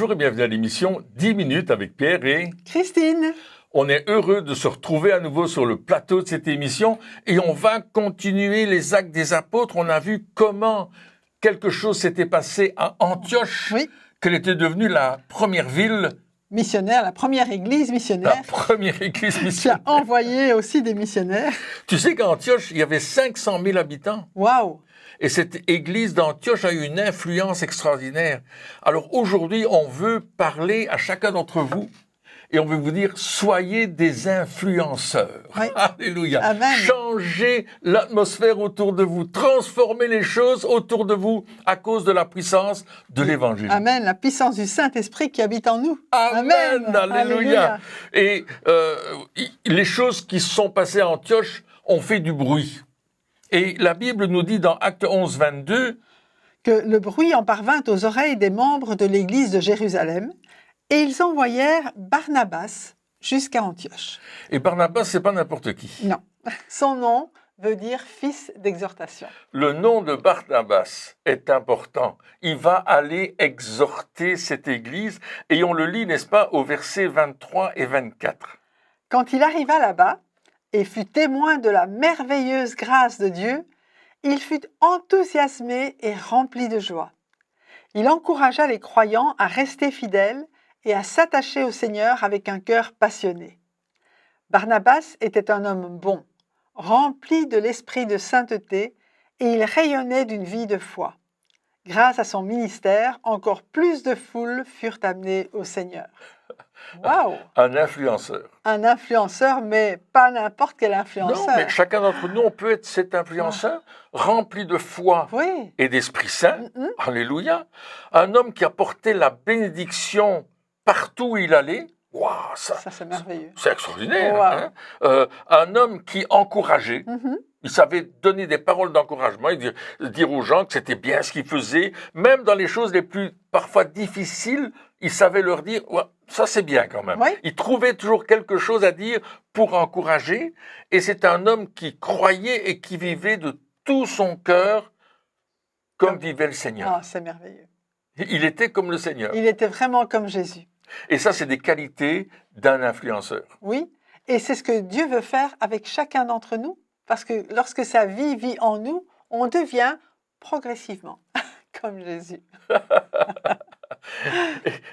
Bonjour et bienvenue à l'émission 10 minutes avec Pierre et Christine. On est heureux de se retrouver à nouveau sur le plateau de cette émission et on va continuer les actes des apôtres. On a vu comment quelque chose s'était passé à Antioche, Oui. qu'elle était devenue la première ville, Missionnaire, la première église missionnaire. la première église Qui a missionnaire. envoyé aussi des missionnaires. Tu sais qu'à Antioche, il y avait 500 000 habitants. Waouh! Et cette église d'Antioche a eu une influence extraordinaire. Alors aujourd'hui, on veut parler à chacun d'entre vous et on veut vous dire, soyez des influenceurs. Oui. Alléluia. Amen. Changez l'atmosphère autour de vous. Transformez les choses autour de vous à cause de la puissance de l'évangile. Amen. La puissance du Saint-Esprit qui habite en nous. Amen. Alléluia. Alléluia. Et les choses qui se sont passées à Antioche ont fait du bruit. Et la Bible nous dit dans Acte 11, 22, Que le bruit en parvint aux oreilles des membres de l'église de Jérusalem et ils envoyèrent Barnabas jusqu'à Antioche. et Barnabas, c'est pas n'importe qui. Non. Son nom veut dire fils d'exhortation. Le nom de Barnabas est important. Il va aller exhorter cette église et on le lit, n'est-ce pas, au verset 23 et 24. Quand il arriva là-bas et fut témoin de la merveilleuse grâce de Dieu, il fut enthousiasmé et rempli de joie. Il encouragea les croyants à rester fidèles et à s'attacher au Seigneur avec un cœur passionné. Barnabas était un homme bon, rempli de l'esprit de sainteté, et il rayonnait d'une vie de foi. Grâce à son ministère, encore plus de foules furent amenées au Seigneur. Waouh! Un influenceur. Un influenceur, mais pas n'importe quel influenceur. Non, mais chacun d'entre nous, on peut être cet influenceur rempli de foi Oui. et d'Esprit Saint. Mhm. Alléluia. Un homme qui a porté la bénédiction partout où il allait. Waouh, Ça, c'est merveilleux. c'est extraordinaire. Wow. Hein. Un homme qui encourageait. Mhm. Il savait donner des paroles d'encouragement et dire aux gens que c'était bien ce qu'il faisait. Même dans les choses les plus parfois difficiles, il savait leur dire ouais, ça c'est bien quand même. Oui. Il trouvait toujours quelque chose à dire pour encourager. Et c'est un homme qui croyait et qui vivait de tout son cœur comme vivait le Seigneur. Ah, c'est merveilleux. Il était comme le Seigneur. Il était vraiment comme Jésus. Et ça, c'est des qualités d'un influenceur. Oui. Et c'est ce que Dieu veut faire avec chacun d'entre nous. Parce que lorsque sa vie vit en nous, on devient progressivement comme Jésus.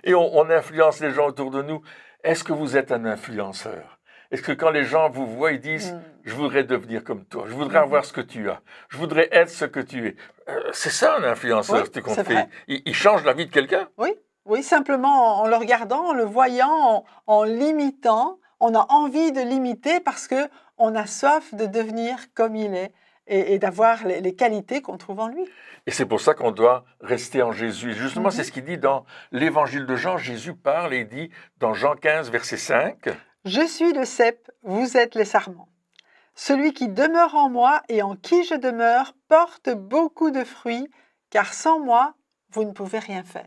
Et on influence les gens autour de nous. Est-ce que vous êtes un influenceur? Est-ce que quand les gens vous voient, ils disent « Je voudrais devenir comme toi, je voudrais avoir ce que tu as, je voudrais être ce que tu es ». C'est ça un influenceur, Oui, c'est qu'on c'est fait. vrai. Il change la vie de quelqu'un. Oui, oui, simplement en le regardant, en le voyant, en l'imitant. On a envie de l'imiter parce que on a soif de devenir comme il est et d'avoir les qualités qu'on trouve en lui. Et c'est pour ça qu'on doit rester en Jésus. Et justement, c'est ce qu'il dit dans l'évangile de Jean. Jésus parle et dit dans Jean 15, verset 5, « Je suis le cep, vous êtes les sarments. Celui qui demeure en moi et en qui je demeure porte beaucoup de fruits, car sans moi, vous ne pouvez rien faire. »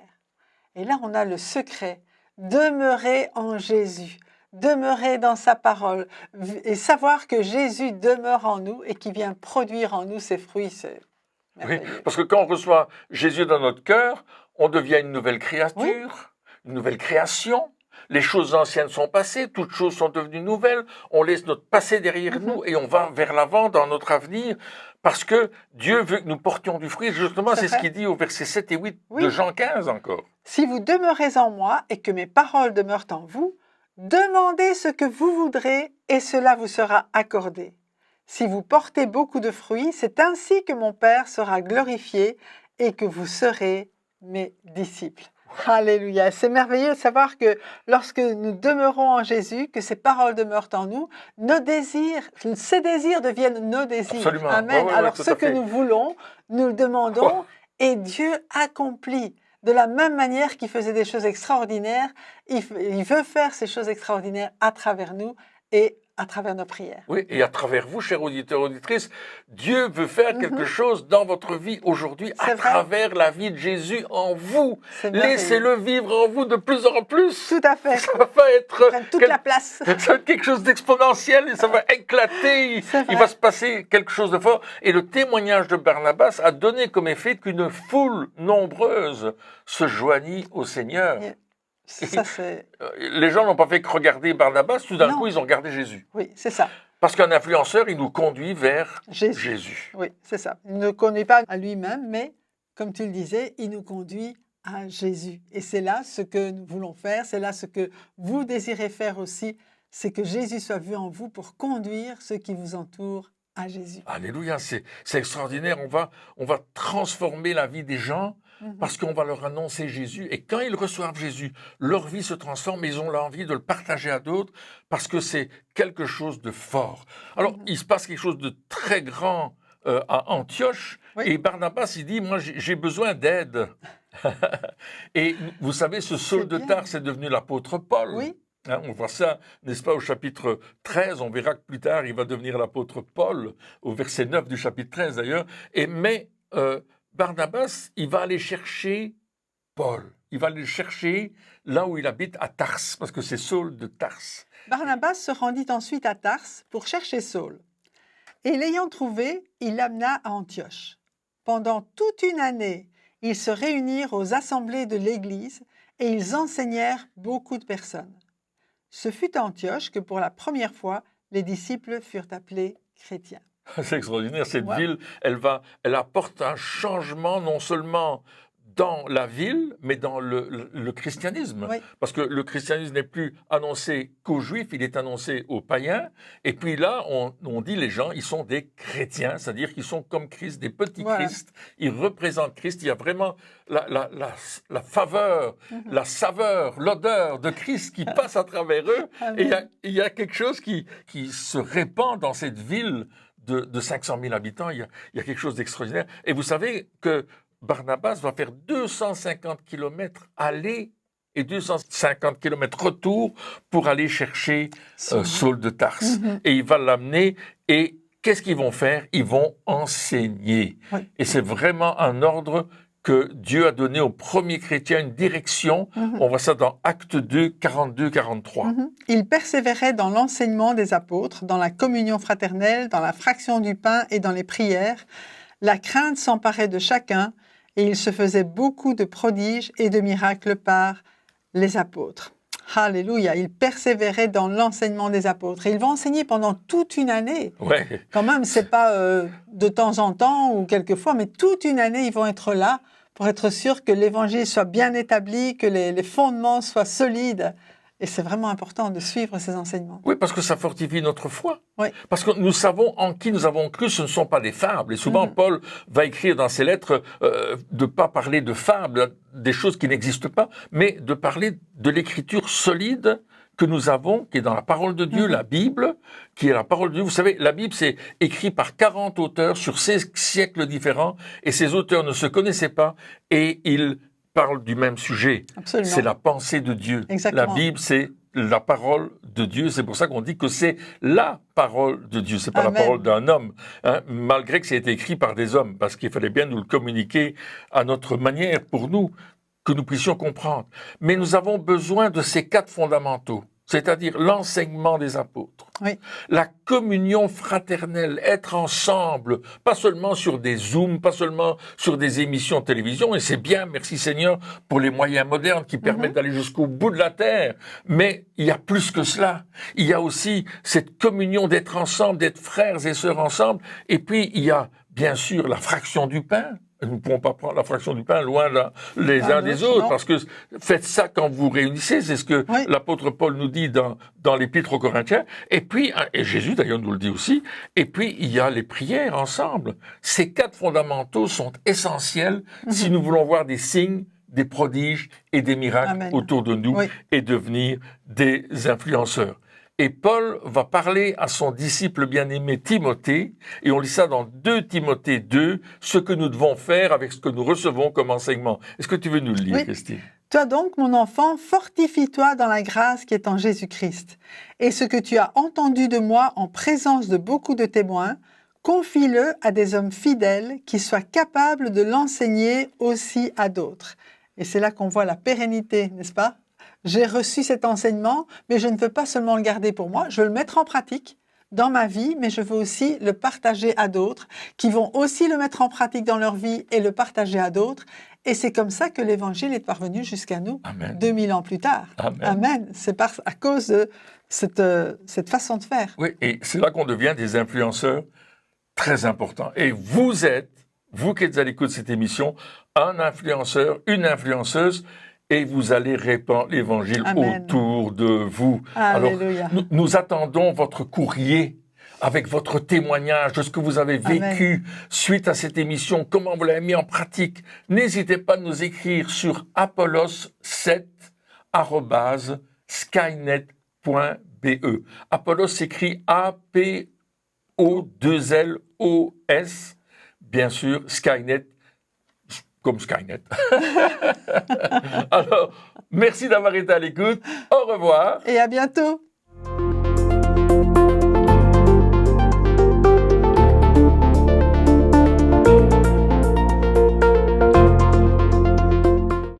Et là, on a le secret. Demeurer en Jésus, demeurer dans sa parole et savoir que Jésus demeure en nous et qu'il vient produire en nous ses fruits, c'est oui, merveilleux. parce que quand on reçoit Jésus dans notre cœur, on devient une nouvelle créature, Oui. une nouvelle création. Les choses anciennes sont passées, toutes choses sont devenues nouvelles. On laisse notre passé derrière nous et on va vers l'avant dans notre avenir parce que Dieu veut que nous portions du fruit. Justement, c'est ce vrai. qu'il dit au verset 7 et 8 Oui. de Jean 15 encore. Si vous demeurez en moi et que mes paroles demeurent en vous, demandez ce que vous voudrez et cela vous sera accordé. Si vous portez beaucoup de fruits, c'est ainsi que mon Père sera glorifié et que vous serez mes disciples. Alléluia. C'est merveilleux de savoir que lorsque nous demeurons en Jésus, que ses paroles demeurent en nous, nos désirs, ces désirs deviennent nos désirs. Absolument. Amen. Ouais, Alors tout ce à que fait. nous voulons, nous le demandons et Dieu accomplit. De la même manière qu'il faisait des choses extraordinaires, il veut faire ces choses extraordinaires à travers nous et à travers nos prières. Oui, et à travers vous, chers auditeurs, auditrices, Dieu veut faire quelque chose dans votre vie aujourd'hui à C'est vrai. travers la vie de Jésus en vous. C'est merveilleux. Laissez-le vivre en vous de plus en plus. Tout à fait. Ça va pas être Prennent toute la place. ça va être quelque chose d'exponentiel et ça va éclater. C'est vrai. Il va se passer quelque chose de fort. Et le témoignage de Barnabas a donné comme effet qu'une foule nombreuse se joignit au Seigneur. Ça, c'est... Les gens n'ont pas fait que regarder Barnabas, tout d'un Non. coup, ils ont regardé Jésus. Oui, c'est ça. Parce qu'un influenceur, il nous conduit vers Jésus. Jésus. Oui, c'est ça. Il ne conduit pas à lui-même, mais, comme tu le disais, il nous conduit à Jésus. Et c'est là ce que nous voulons faire, c'est là ce que vous désirez faire aussi, c'est que Jésus soit vu en vous pour conduire ceux qui vous entourent à Jésus. Alléluia, c'est extraordinaire. On va transformer la vie des gens parce qu'on va leur annoncer Jésus. Et quand ils reçoivent Jésus, leur vie se transforme et ils ont l'envie de le partager à d'autres parce que c'est quelque chose de fort. Alors, il se passe quelque chose de très grand à Antioche. Oui. Et Barnabas, il dit, moi, j'ai besoin d'aide. Et vous savez, ce Saul de bien. Tarse est devenu l'apôtre Paul. Oui, Hein, on voit ça, n'est-ce pas, au chapitre 13. On verra que plus tard, il va devenir l'apôtre Paul, au verset 9 du chapitre 13 d'ailleurs. Mais Barnabas, il va aller chercher Paul. Il va aller le chercher là où il habite, à Tarse, parce que c'est Saul de Tarse. Barnabas se rendit ensuite à Tarse pour chercher Saul. Et l'ayant trouvé, il l'amena à Antioche. Pendant toute une année, ils se réunirent aux assemblées de l'Église et ils enseignèrent beaucoup de personnes. Ce fut à Antioche que pour la première fois, les disciples furent appelés chrétiens. C'est extraordinaire, cette Ouais. ville, elle apporte un changement non seulement dans la ville, mais dans le christianisme. Oui. Parce que le christianisme n'est plus annoncé qu'aux juifs, il est annoncé aux païens. Et puis là, on dit les gens, ils sont des chrétiens, c'est-à-dire qu'ils sont comme Christ, des petits Voilà. Christ. Ils représentent Christ. Il y a vraiment la faveur, la saveur, l'odeur de Christ qui passe à travers eux. Et il y a quelque chose qui se répand dans cette ville de 500 000 habitants. Il y a quelque chose d'extraordinaire. Et vous savez que Barnabas va faire 250 kilomètres aller et 250 kilomètres retour pour aller chercher Saul de Tarse. Et il va l'amener et qu'est-ce qu'ils vont faire? Ils vont enseigner. Oui. Et c'est vraiment un ordre que Dieu a donné aux premiers chrétiens, une direction. On voit ça dans Actes 2, 42-43. Il persévérait dans l'enseignement des apôtres, dans la communion fraternelle, dans la fraction du pain et dans les prières. La crainte s'emparait de chacun et il se faisait beaucoup de prodiges et de miracles par les apôtres. Alléluia, il persévérait dans l'enseignement des apôtres. Et il va enseigner pendant toute une année. Ouais. Quand même, c'est pas de temps en temps ou quelquefois, mais toute une année, ils vont être là pour être sûr que l'évangile soit bien établi, que les fondements soient solides. Et c'est vraiment important de suivre ces enseignements. Oui, parce que ça fortifie notre foi. Oui. Parce que nous savons en qui nous avons cru, ce ne sont pas des fables. Et souvent, Paul va écrire dans ses lettres de ne pas parler de fables, des choses qui n'existent pas, mais de parler de l'écriture solide que nous avons, qui est dans la parole de Dieu, la Bible, qui est la parole de Dieu. Vous savez, la Bible, c'est écrit par 40 auteurs sur 16 siècles différents, et ces auteurs ne se connaissaient pas, et ils parlent du même sujet. Absolument. C'est la pensée de Dieu. Exactement. La Bible, c'est la parole de Dieu. C'est pour ça qu'on dit que c'est la parole de Dieu. C'est pas Amen. la parole d'un homme, hein, malgré que ça a été écrit par des hommes, parce qu'il fallait bien nous le communiquer à notre manière pour nous, que nous puissions comprendre. Mais nous avons besoin de ces 4 fondamentaux, c'est-à-dire l'enseignement des apôtres, Oui. la communion fraternelle, être ensemble, pas seulement sur des Zooms, pas seulement sur des émissions de télévision, et c'est bien, merci Seigneur, pour les moyens modernes qui permettent d'aller jusqu'au bout de la terre, mais il y a plus que cela. Il y a aussi cette communion d'être ensemble, d'être frères et sœurs ensemble, et puis il y a bien sûr la fraction du pain. Nous ne pouvons pas prendre la fraction du pain loin les uns des autres, non. parce que faites ça quand vous réunissez, c'est ce que Oui. l'apôtre Paul nous dit dans l'épître aux Corinthiens, et puis, et Jésus d'ailleurs nous le dit aussi, et puis il y a les prières ensemble. Ces 4 fondamentaux sont essentiels si nous voulons voir des signes, des prodiges et des miracles Amen. autour de nous Oui. et devenir des influenceurs. Et Paul va parler à son disciple bien-aimé Timothée, et on lit ça dans 2 Timothée 2, ce que nous devons faire avec ce que nous recevons comme enseignement. Est-ce que tu veux nous le lire, Oui. Christine? Toi donc, mon enfant, fortifie-toi dans la grâce qui est en Jésus-Christ. Et ce que tu as entendu de moi en présence de beaucoup de témoins, confie-le à des hommes fidèles qui soient capables de l'enseigner aussi à d'autres. Et c'est là qu'on voit la pérennité, n'est-ce pas? J'ai reçu cet enseignement, mais je ne veux pas seulement le garder pour moi, je veux le mettre en pratique. dans ma vie, mais je veux aussi le partager à d'autres, qui vont aussi le mettre en pratique dans leur vie et le partager à d'autres. Et c'est comme ça que l'Évangile est parvenu jusqu'à nous, Amen. 2000 ans plus tard. Amen. Amen. C'est à cause de cette façon de faire. Oui, et c'est là qu'on devient des influenceurs très importants. Et vous êtes, vous qui êtes à l'écoute de cette émission, un influenceur, une influenceuse, et vous allez répandre l'Évangile Amen. autour de vous. Alléluia. Alors, nous attendons votre courrier avec votre témoignage de ce que vous avez vécu suite à cette émission, comment vous l'avez mis en pratique. N'hésitez pas à nous écrire sur apollos7@skynet.be. Apollos s'écrit A-P-O-2-L-O-S. Bien sûr, Skynet, comme Skynet. Alors, merci d'avoir été à l'écoute. Au revoir. Et à bientôt.